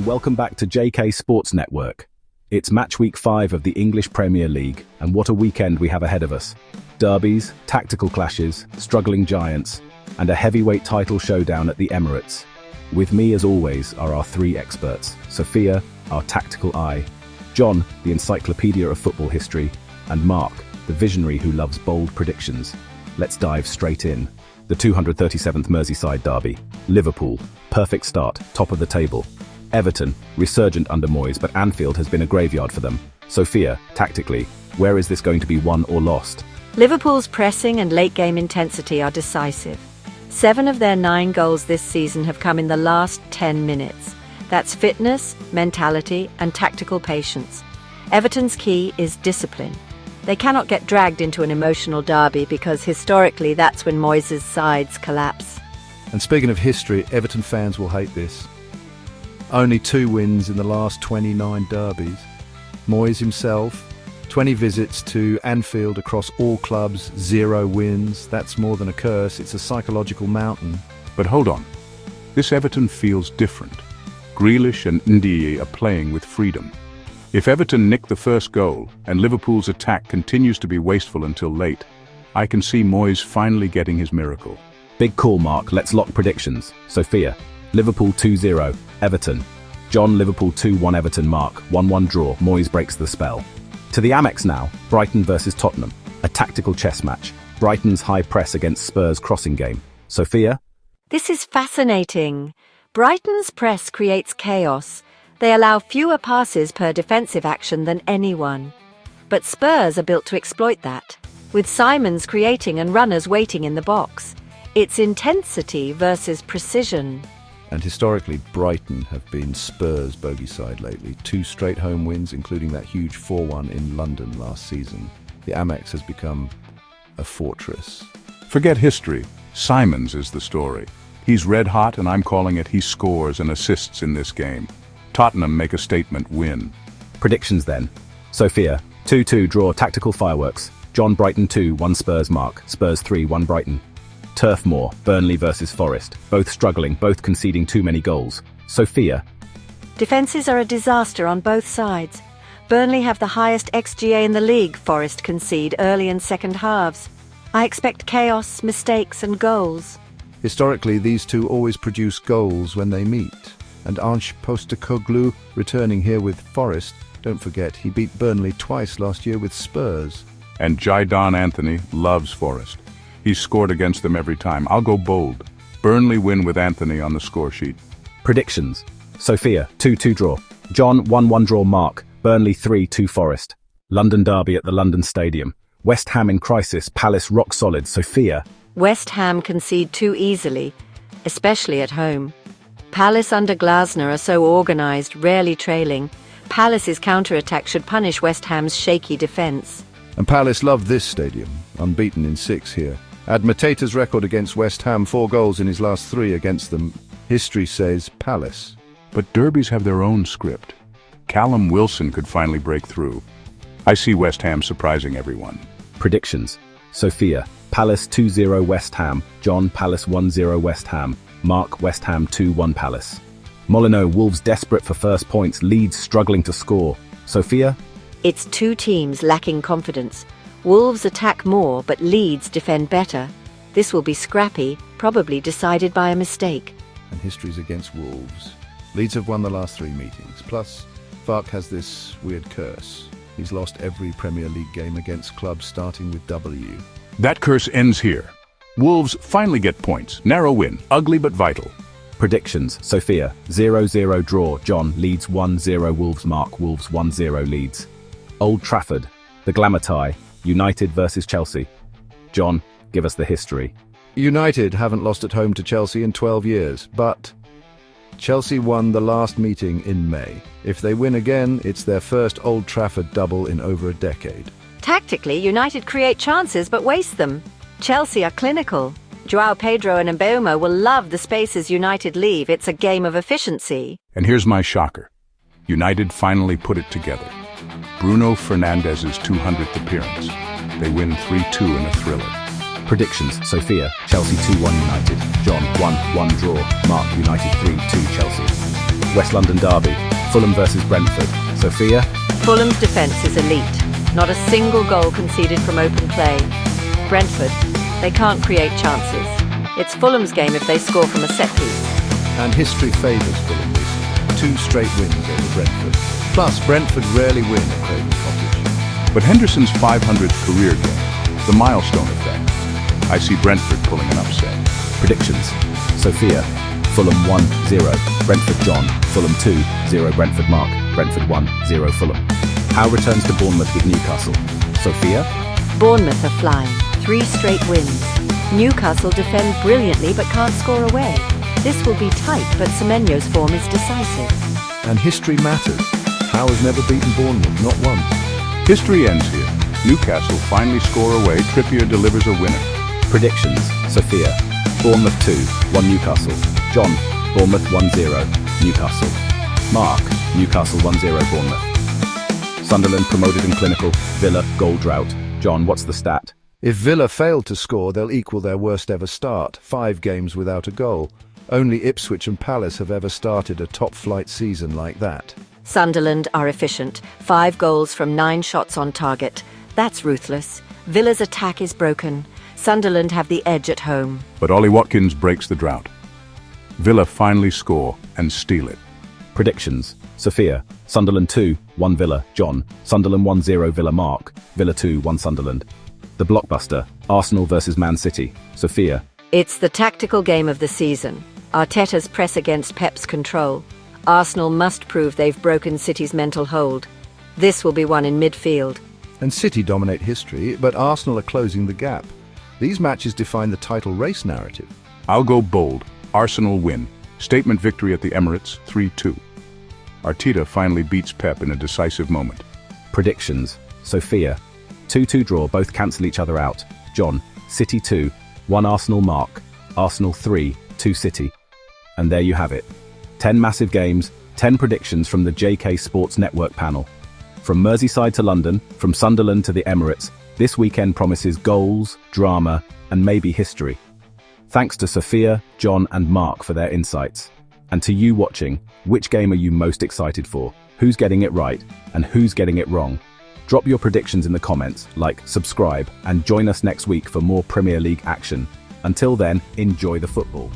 and welcome back to JK Sports Network. It's match week 5 of the English Premier League, and what a weekend we have ahead of us. Derbies, tactical clashes, struggling giants, and a heavyweight title showdown at the Emirates. With me, as always, are our 3 experts: Sofia, our tactical eye; John, the encyclopedia of football history; and Marc, the visionary who loves bold predictions. Let's dive straight in. The 237th Merseyside Derby. Liverpool, perfect start, top of the table. Everton, resurgent under Moyes, but Anfield has been a graveyard for them. Sofia, tactically, where is this going to be won or lost? Liverpool's pressing and late-game intensity are decisive. 7 of their 9 goals this season have come in the last 10 minutes. That's fitness, mentality, and tactical patience. Everton's key is discipline. They cannot get dragged into an emotional derby because historically that's when Moyes' sides collapse. And speaking of history, Everton fans will hate this. Only 2 wins in the last 29 derbies. Moyes himself, 20 visits to Anfield across all clubs, 0 wins. That's more than a curse, it's a psychological mountain. But hold on, this Everton feels different. Grealish and Ndiaye are playing with freedom. If Everton nick the first goal and Liverpool's attack continues to be wasteful until late, I can see Moyes finally getting his miracle. Big call, Marc. Let's lock predictions. Sofia, Liverpool 2-0, Everton. John, Liverpool 2-1, Everton. Marc, 1-1 draw. Moyes breaks the spell. To the Amex now, Brighton versus Tottenham. A tactical chess match. Brighton's high press against Spurs' crossing game. Sofia? This is fascinating. Brighton's press creates chaos. They allow fewer passes per defensive action than anyone. But Spurs are built to exploit that, with Simons creating and runners waiting in the box. It's intensity versus precision. And historically, Brighton have been Spurs' bogey side lately. 2 straight home wins, including that huge 4-1 in London last season. The Amex has become a fortress. Forget history. Simons is the story. He's red hot, and I'm calling it he scores and assists in this game. Tottenham make a statement win. Predictions then. Sofia, 2-2 draw, tactical fireworks. John, Brighton 2-1 Spurs. Marc, Spurs 3-1 Brighton. Turf Moor, Burnley versus Forest. Both struggling, both conceding too many goals. Sofia. Defences are a disaster on both sides. Burnley have the highest XGA in the league. Forest concede early and second halves. I expect chaos, mistakes and goals. Historically, these two always produce goals when they meet. And Ange Postecoglou returning here with Forest. Don't forget, he beat Burnley twice last year with Spurs. And Jadon Anthony loves Forest. He's scored against them every time. I'll go bold. Burnley win with Anthony on the score sheet. Predictions. Sofia, 2-2 draw. John, 1-1 draw. Marc, Burnley 3-2 Forest. London Derby at the London Stadium. West Ham in crisis, Palace rock solid. Sofia. West Ham concede too easily, especially at home. Palace under Glasner are so organised, rarely trailing. Palace's counter-attack should punish West Ham's shaky defence. And Palace love this stadium, unbeaten in 6 here. Add Mateta's record against West Ham, 4 goals in his last 3 against them. History says Palace. But derbies have their own script. Callum Wilson could finally break through. I see West Ham surprising everyone. Predictions. Sofia, Palace 2-0 West Ham. John, Palace 1-0 West Ham. Marc, West Ham 2-1 Palace. Molyneux, Wolves desperate for first points, Leeds struggling to score. Sofia? It's 2 teams lacking confidence. Wolves attack more, but Leeds defend better. This will be scrappy, probably decided by a mistake. And history's against Wolves. Leeds have won the last 3 meetings. Plus, Marc has this weird curse. He's lost every Premier League game against clubs starting with W. That curse ends here. Wolves finally get points. Narrow win, ugly but vital. Predictions. Sofia, 0-0 draw. John, Leeds 1-0 Wolves. Marc, Wolves 1-0 Leeds. Old Trafford, the glamour tie, United versus Chelsea. John, give us the history. United haven't lost at home to Chelsea in 12 years, but Chelsea won the last meeting in May. If they win again, it's their first Old Trafford double in over a decade. Tactically, United create chances but waste them. Chelsea are clinical. João Pedro and Mbeumo will love the spaces United leave. It's a game of efficiency. And here's my shocker. United finally put it together. Bruno Fernandes's 200th appearance. They win 3-2 in a thriller. Predictions. Sofia, Chelsea 2-1 United. John, 1-1 draw. Marc, United 3-2 Chelsea. West London Derby, Fulham versus Brentford. Sofia? Fulham's defence is elite. Not a single goal conceded from open play. Brentford, they can't create chances. It's Fulham's game if they score from a set piece. And history favours Fulham this. 2 straight wins over Brentford. Plus, Brentford rarely win at Craven Cottage. But Henderson's 500th career game, the milestone effect. I see Brentford pulling an upset. Predictions. Sofia? Fulham 1-0, Brentford John. Fulham 2-0, Brentford Marc. Brentford 1-0, Fulham. Howe returns to Bournemouth with Newcastle. Sofia? Bournemouth are flying. 3 straight wins. Newcastle defend brilliantly but can't score away. This will be tight, but Semenyo's form is decisive. And history matters. Howe has never beaten Bournemouth, not once. History ends here. Newcastle finally score away. Trippier delivers a winner. Predictions. Sofia? Bournemouth 2-1 Newcastle. John? Bournemouth 1-0, Newcastle. Marc? Newcastle 1-0 Bournemouth. Sunderland promoted in clinical. Villa goal drought. John, what's the stat? If Villa fail to score, they'll equal their worst ever start, 5 games without a goal. Only Ipswich and Palace have ever started a top-flight season like that. Sunderland are efficient. 5 goals from 9 shots on target. That's ruthless. Villa's attack is broken. Sunderland have the edge at home. But Ollie Watkins breaks the drought. Villa finally score and steal it. Predictions. Sofia? Sunderland 2-1 Villa. John? Sunderland 1-0 Villa. Marc? Villa 2-1 Sunderland. The blockbuster. Arsenal versus Man City. Sofia? It's the tactical game of the season. Arteta's press against Pep's control. Arsenal must prove they've broken City's mental hold. This will be won in midfield. And City dominate history, but Arsenal are closing the gap. These matches define the title race narrative. I'll go bold. Arsenal win. Statement victory at the Emirates, 3-2. Arteta finally beats Pep in a decisive moment. Predictions. Sofia? 2-2 draw, both cancel each other out. John? City 2-1 Arsenal. Marc? Arsenal 3-2 City. And there you have it. 10 massive games, 10 predictions from the JK Sports Network panel. From Merseyside to London, from Sunderland to the Emirates, this weekend promises goals, drama, and maybe history. Thanks to Sofia, John, and Marc for their insights. And to you watching, which game are you most excited for? Who's getting it right, and who's getting it wrong? Drop your predictions in the comments, like, subscribe, and join us next week for more Premier League action. Until then, enjoy the football.